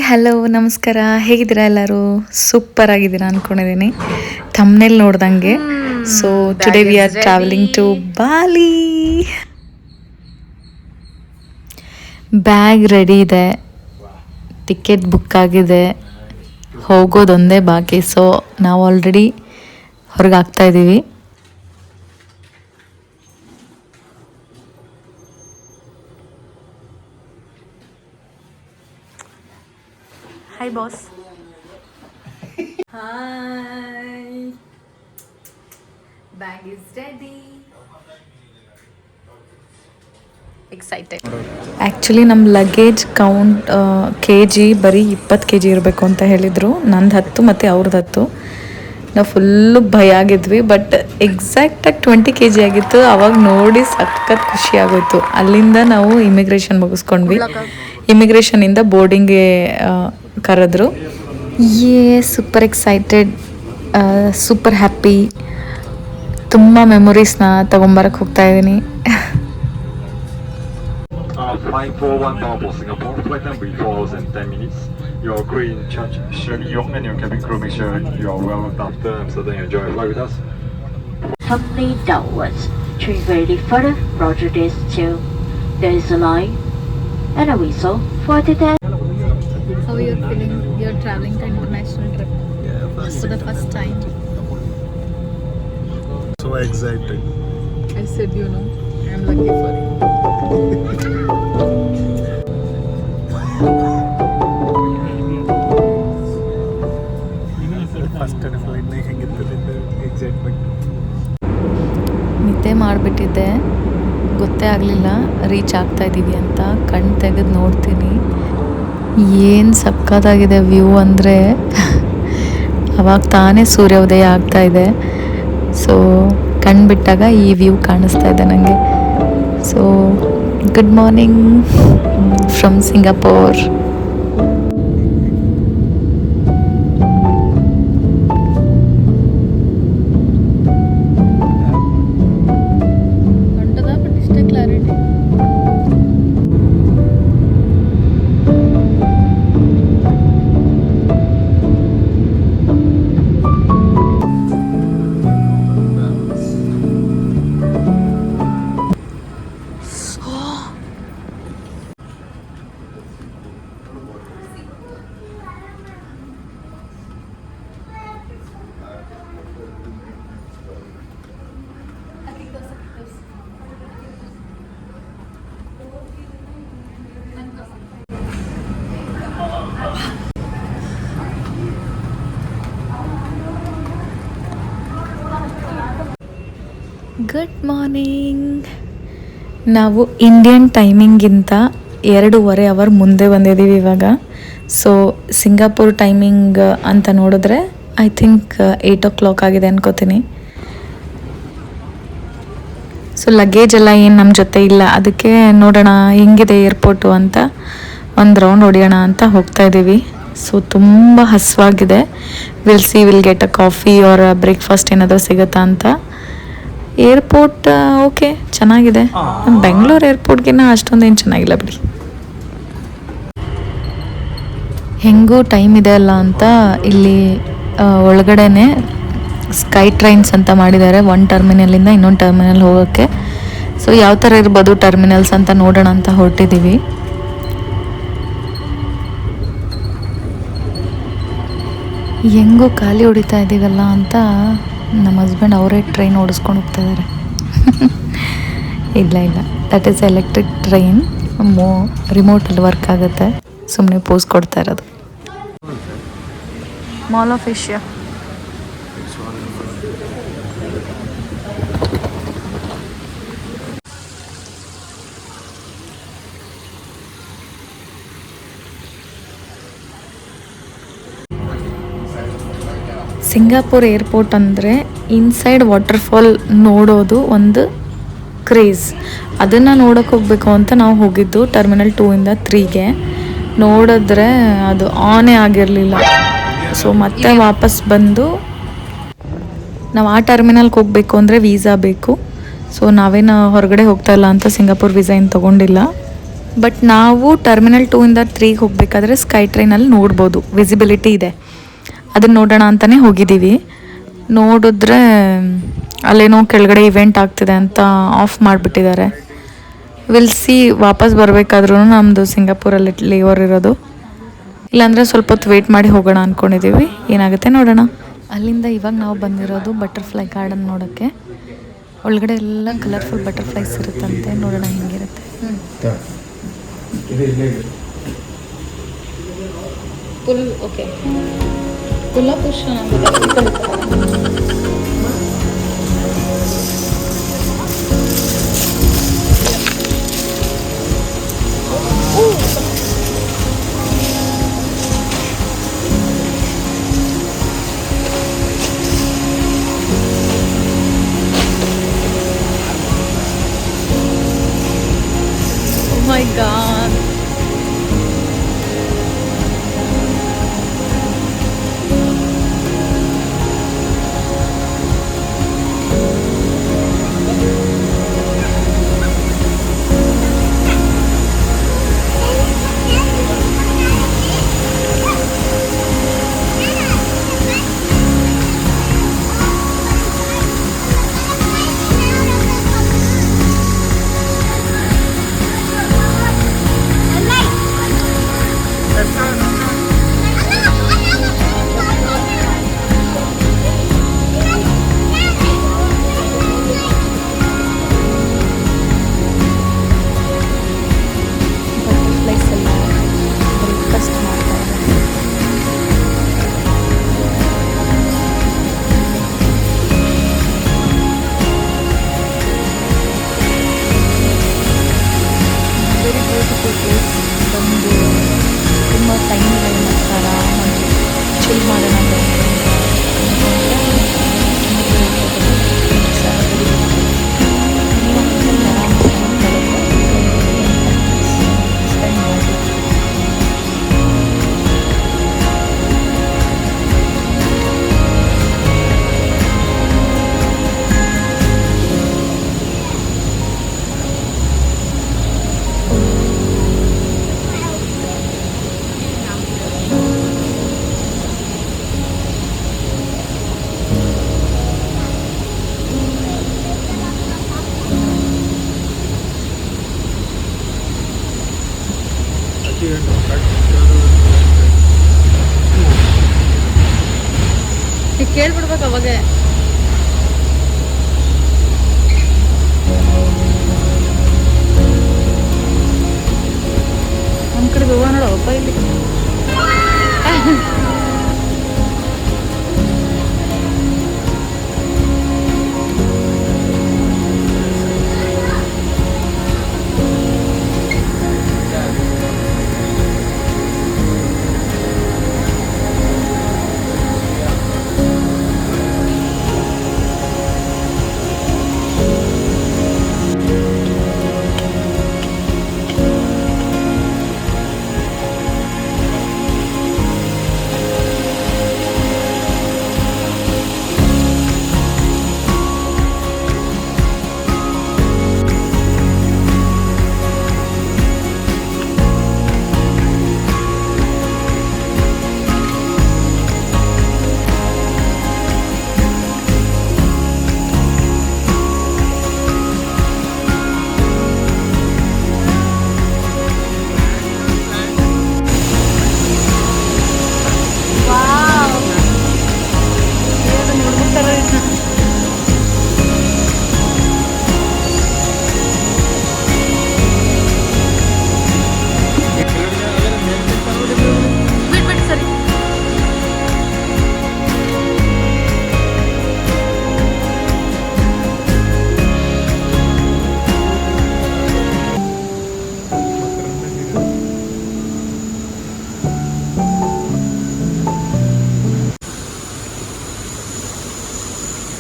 Hello ನಮಸ್ಕಾರ, ಹೇಗಿದ್ದೀರಾ ಎಲ್ಲರೂ? ಸೂಪರ್ ಆಗಿದ್ದೀರಾ ಅಂದ್ಕೊಂಡಿದ್ದೀನಿ ಥಂಬ್ನೇಲ್ ನೋಡ್ದಂಗೆ. So today we are travelling to Bali. Bag ready ಇದೆ, ಟಿಕೆಟ್ ಬುಕ್ ಆಗಿದೆ, ಹೋಗೋದೊಂದೇ ಬಾಕಿ. ಸೊ ನಾವು ಆಲ್ರೆಡಿ ಹೊರಗೆ ಆಗ್ತಾ ಇದ್ದೀವಿ. Hi boss. Hi. Bag is ready. Excited. Actually ನಮ್ಮ ಲಗೇಜ್ ಕೌಂಟ್ KG ಬರೀ 20 KG ಇರಬೇಕು ಅಂತ ಹೇಳಿದರು. ನಂದು 10 ಮತ್ತು ಅವ್ರದ್ದು 10. ನಾವು ಫುಲ್ಲು ಭಯ ಆಗಿದ್ವಿ, ಬಟ್ ಎಕ್ಸಾಕ್ಟಾಗಿ 20 KG ಆಗಿತ್ತು. ಅವಾಗ ನೋಡಿ ಸಖತ್ ಖುಷಿ ಆಗೋಯ್ತು. ಅಲ್ಲಿಂದ ನಾವು ಇಮಿಗ್ರೇಷನ್ ಮುಗಿಸ್ಕೊಂಡ್ವಿ. ಇಮಿಗ್ರೇಷನಿಂದ ಬೋರ್ಡಿಂಗ್ಗೆ ಕರೆದ್ರು. Super excited, super happy. ತುಂಬ ಮೆಮೊರೀಸ್ನ ತೊಗೊಂಬರಕ್ಕೆ ಹೋಗ್ತಾ ಇದ್ದೀನಿ. Flight 411 bound for Singapore. Flight time will be 4 hours and 10 minutes. Your crew in charge, Shirley Yong, and your cabin crew, make sure you are well looked after. I'm certain you enjoy your flight with us. Company downwards. Train ready further. Roger this 2. There is a line and a whistle for the test. How are you feeling? You're traveling to international trip for the first time. So excited. I said, I'm lucky for you. First ಫ್ಲೈಟ್ನಾಗ ಹೆಂಗಿರ್ತದೆ excitement. ನಿದ್ದೆ ಮಾಡಿಬಿಟ್ಟಿದ್ದೆ, ಗೊತ್ತೇ ಆಗಲಿಲ್ಲ reach ಆಗ್ತಾ ಇದ್ದೀವಿ ಅಂತ. ಕಣ್ಣು ತೆಗೆದು ನೋಡ್ತೀನಿ, ಏನು ಸಕ್ಕತ್ತಾಗಿದೆ ವ್ಯೂ ಅಂದರೆ. ಅವಾಗ ತಾನೇ ಸೂರ್ಯೋದಯ ಆಗ್ತಾ ಇದೆ. ಸೊ ಕಣ್ಣು ಬಿಟ್ಟಾಗ ಈ ವ್ಯೂ ಕಾಣಿಸ್ತಾ ಇದೆ ನನಗೆ. So good morning from Singapore. Good morning. ನಾವು ಇಂಡಿಯನ್ ಟೈಮಿಂಗಿಂತ 2.5 ಅವರ್ ಮುಂದೆ ಬಂದಿದ್ದೀವಿ ಇವಾಗ. ಸೊ ಸಿಂಗಾಪುರ್ ಟೈಮಿಂಗ್ ಅಂತ ನೋಡಿದ್ರೆ ಐ ಥಿಂಕ್ 8 o'clock ಆಗಿದೆ ಅನ್ಕೋತೀನಿ. ಸೊ ಲಗೇಜ್ ಎಲ್ಲ ಏನು ನಮ್ಮ ಜೊತೆ ಇಲ್ಲ, ಅದಕ್ಕೆ ನೋಡೋಣ ಹೆಂಗಿದೆ ಏರ್ಪೋರ್ಟು ಅಂತ ಒಂದು ರೌಂಡ್ ಹೊಡಿಯೋಣ ಅಂತ ಹೋಗ್ತಾ ಇದ್ದೀವಿ. ಸೊ ತುಂಬ ಹಸುವಾಗಿದೆ. Will get a coffee or breakfast ಏನಾದರೂ ಸಿಗುತ್ತಾ ಅಂತ. ಏರ್ಪೋರ್ಟ್ ಓಕೆ ಚೆನ್ನಾಗಿದೆ. ನಮ್ಮ ಬೆಂಗಳೂರು ಏರ್ಪೋರ್ಟ್ಗಿನ್ನ ಅಷ್ಟೊಂದೇನು ಚೆನ್ನಾಗಿಲ್ಲ ಬಿಡಿ. ಹೆಂಗೂ ಟೈಮ್ ಇದೆ ಅಲ್ಲ ಅಂತ ಇಲ್ಲಿ ಒಳಗಡೆನೆ ಸ್ಕೈ ಟ್ರೈನ್ಸ್ ಅಂತ ಮಾಡಿದ್ದಾರೆ, ಒಂದು ಟರ್ಮಿನಲಿಂದ ಇನ್ನೊಂದು ಟರ್ಮಿನಲ್ ಹೋಗೋಕ್ಕೆ. ಸೊ ಯಾವ ಥರ ಇರ್ಬೋದು ಟರ್ಮಿನಲ್ಸ್ ಅಂತ ನೋಡೋಣ ಅಂತ ಹೊರಟಿದ್ದೀವಿ. ಹೆಂಗೂ ಖಾಲಿ ಹೊಡಿತಾ ಇದ್ದೀವಲ್ಲ ಅಂತ ನಮ್ಮ ಹಸ್ಬೆಂಡ್ ಅವರೇ ಟ್ರೈನ್ ಓಡಿಸ್ಕೊಂಡು ಹೋಗ್ತಾ ಇದ್ದಾರೆ. ಇಲ್ಲ ದಟ್ ಈಸ್ ಎಲೆಕ್ಟ್ರಿಕ್ ಟ್ರೈನ್, ರಿಮೋಟಲ್ಲಿ ವರ್ಕ್ ಆಗುತ್ತೆ. ಸುಮ್ಮನೆ ಪೋಸ್ ಕೊಡ್ತಾ ಇರೋದು. Mall of Asia. Singapore airport ಅಂದರೆ ಇನ್ಸೈಡ್ ವಾಟರ್ಫಾಲ್ ನೋಡೋದು ಒಂದು ಕ್ರೇಜ್. ಅದನ್ನು ನೋಡೋಕೆ ಹೋಗಬೇಕು ಅಂತ ನಾವು ಹೋಗಿದ್ದು ಟರ್ಮಿನಲ್ 2 ಇಂದ 3ಗೆ. ನೋಡಿದ್ರೆ ಅದು ಆನೇ ಆಗಿರಲಿಲ್ಲ. ಸೊ ಮತ್ತೆ ವಾಪಸ್ ಬಂದು ನಾವು ಆ ಟರ್ಮಿನಲ್ಗೆ ಹೋಗಬೇಕು ಅಂದರೆ ವೀಸಾ ಬೇಕು. ಸೊ ನಾವೇನು ಹೊರಗಡೆ ಹೋಗ್ತಾ ಇಲ್ಲ ಅಂತ ಸಿಂಗಾಪುರ್ ವೀಸಾ ಏನು ತೊಗೊಂಡಿಲ್ಲ. ಬಟ್ ನಾವು ಟರ್ಮಿನಲ್ 2 ಇಂದ 3ಗೆ ಹೋಗಬೇಕಾದ್ರೆ ಸ್ಕೈ ಟ್ರೈನಲ್ಲಿ ನೋಡ್ಬೋದು, ವಿಸಿಬಿಲಿಟಿ ಇದೆ. ಅದನ್ನು ನೋಡೋಣ ಅಂತಲೇ ಹೋಗಿದ್ದೀವಿ. ನೋಡಿದ್ರೆ ಅಲ್ಲೇನೋ ಕೆಳಗಡೆ ಇವೆಂಟ್ ಆಗ್ತಿದೆ ಅಂತ ಆಫ್ ಮಾಡಿಬಿಟ್ಟಿದ್ದಾರೆ. ವಿಲ್ ಸಿ, ವಾಪಸ್ ಬರಬೇಕಾದ್ರೂ ನಮ್ಮದು ಸಿಂಗಾಪುರಲ್ಲಿ ಲೇವರ್ ಇರೋದು. ಇಲ್ಲಾಂದರೆ ಸ್ವಲ್ಪ ಹೊತ್ತು ವೆಯ್ಟ್ ಮಾಡಿ ಹೋಗೋಣ ಅಂದ್ಕೊಂಡಿದ್ದೀವಿ. ಏನಾಗುತ್ತೆ ನೋಡೋಣ. ಅಲ್ಲಿಂದ ಇವಾಗ ನಾವು ಬಂದಿರೋದು ಬಟರ್ಫ್ಲೈ ಗಾರ್ಡನ್ ನೋಡೋಕ್ಕೆ. ಒಳಗಡೆ ಎಲ್ಲ ಕಲರ್ಫುಲ್ ಬಟರ್ಫ್ಲೈಸ್ ಇರುತ್ತಂತೆ. ನೋಡೋಣ ಹೆಂಗಿರುತ್ತೆ. Full okay, full Khush my god. ಕೇಳ್ಬಿಡ್ಬೇಕು ಅವಾಗೆ. ನಮ್ಮ ಕಡೆ ಹೂವ ನೋಡಪ್ಪ ಇಲ್ಲಿ.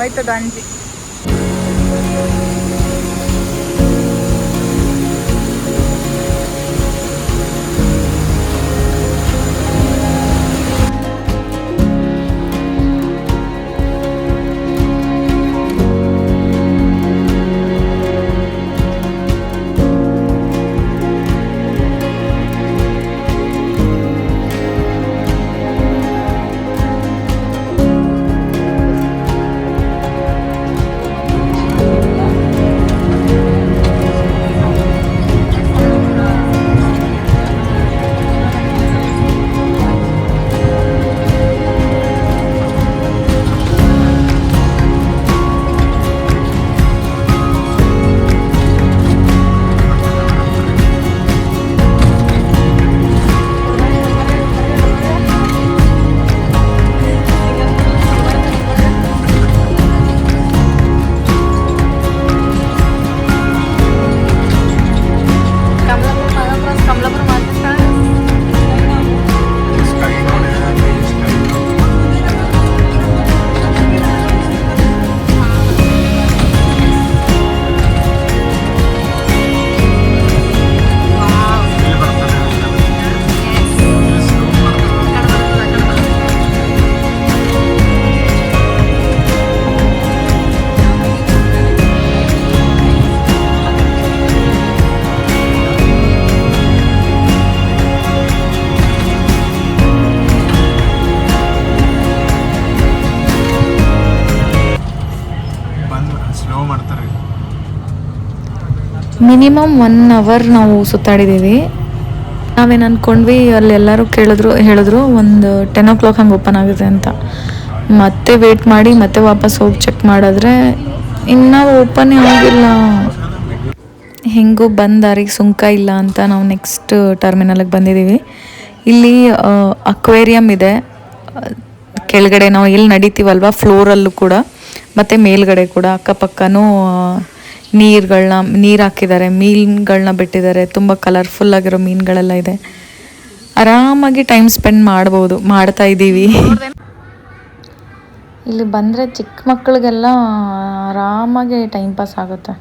ಆಯ್ತದ ಅಂಜಿ. ಸ್ಲೋ ಮಾಡ್ತಾರೆ. ಮಿನಿಮಮ್ 1 ಅವರ್ ನಾವು ಸುತ್ತಾಡಿದ್ದೀವಿ. ನಾವೇನು ಅಂದ್ಕೊಂಡ್ವಿ, ಅಲ್ಲಿ ಎಲ್ಲರೂ ಹೇಳಿದ್ರು ಒಂದು 10 o'clock ಹಂಗೆ ಓಪನ್ ಆಗುತ್ತೆ ಅಂತ. ಮತ್ತೆ ವೇಟ್ ಮಾಡಿ ಮತ್ತೆ ವಾಪಸ್ ಹೋಗಿ ಚೆಕ್ ಮಾಡಿದ್ರೆ ಇನ್ನೂ ಓಪನ್ ಆಗಿಲ್ಲ. ಹೆಂಗೂ ಬಂದು ದಾರಿಗೆ ಸುಂಕ ಇಲ್ಲ ಅಂತ ನಾವು ನೆಕ್ಸ್ಟ್ ಟರ್ಮಿನಲ್ಗೆ ಬಂದಿದ್ದೀವಿ. ಇಲ್ಲಿ ಅಕ್ವೇರಿಯಮ್ ಇದೆ ಕೆಳಗಡೆ, ನಾವು ಎಲ್ಲಿ ನಡೀತೀವಲ್ವ ಫ್ಲೋರಲ್ಲೂ ಕೂಡ, ಮತ್ತು ಮೇಲ್ಗಡೆ ಕೂಡ ಅಕ್ಕಪಕ್ಕನೂ ನೀರು ಹಾಕಿದ್ದಾರೆ, ಮೀನುಗಳನ್ನ ಬಿಟ್ಟಿದ್ದಾರೆ. ತುಂಬ ಕಲರ್ಫುಲ್ ಆಗಿರೋ ಮೀನುಗಳೆಲ್ಲ ಇದೆ. ಆರಾಮಾಗಿ ಟೈಮ್ ಸ್ಪೆಂಡ್ ಮಾಡ್ತಾ ಇದ್ದೀವಿ. ಇಲ್ಲಿ ಬಂದರೆ ಚಿಕ್ಕ ಮಕ್ಕಳಿಗೆಲ್ಲ ಆರಾಮಾಗಿ ಟೈಮ್ ಪಾಸ್ ಆಗುತ್ತೆ.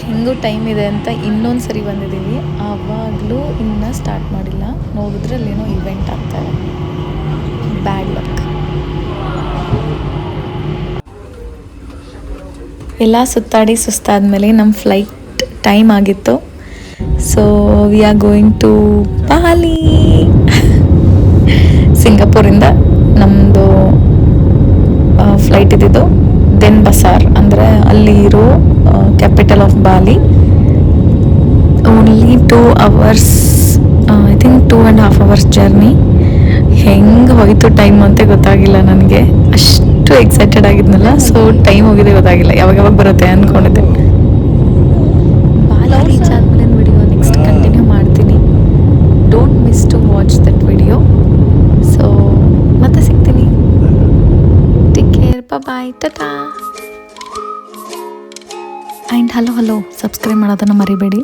ಹೆಂಗೂ ಟೈಮ್ ಇದೆ ಅಂತ ಇನ್ನೊಂದು ಸರಿ ಬಂದಿದ್ದೀವಿ. ಆವಾಗಲೂ ಇನ್ನೂ ಸ್ಟಾರ್ಟ್ ಮಾಡಿಲ್ಲ. ನೋಡಿದ್ರೆ ಅಲ್ಲೇನೋ ಇವೆಂಟ್ ಆಗ್ತಾರೆ. Bad luck. ಎಲ್ಲ ಸುತ್ತಾಡಿ ಸುಸ್ತಾದ್ಮೇಲೆ ನಮ್ಮ ಫ್ಲೈಟ್ ಟೈಮ್ ಆಗಿತ್ತು. So we are going to Bali. ಸಿಂಗಾಪುರಿಂದ ನಮ್ಮದು ಫ್ಲೈಟ್ ಇದ್ದಿದ್ದು ದೆನ್ ಬಸಾರ್, ಅಂದರೆ ಅಲ್ಲಿ ಇರೋ capital of Bali. Only 2 hours, I think 2.5 hours journey. ಹೆಂಗೆ ಹೋಯಿತು ಟೈಮ್ ಅಂತ ಗೊತ್ತಾಗಿಲ್ಲ ನನಗೆ. ಅಷ್ಟು ಎಕ್ಸೈಟೆಡ್ ಆಗಿದ್ನಲ್ಲ, ಸೊ ಟೈಮ್ ಹೋಗಿದೆ ಗೊತ್ತಾಗಿಲ್ಲ. ಯಾವಾಗ ಬರುತ್ತೆ ಅಂದ್ಕೊಂಡಿದ್ದೆ. ಬಾಲಿ ರೀಚ್ ಆದಮೇಲೆ ವಿಡಿಯೋ ನೆಕ್ಸ್ಟ್ ಕಂಟಿನ್ಯೂ ಮಾಡ್ತೀನಿ. Don't miss to watch that video. So ಮತ್ತೆ ಸಿಗ್ತೀನಿ. Take care, bye, tata. And hello subscribe ಮಾಡೋದನ್ನು ಮರಿಬೇಡಿ.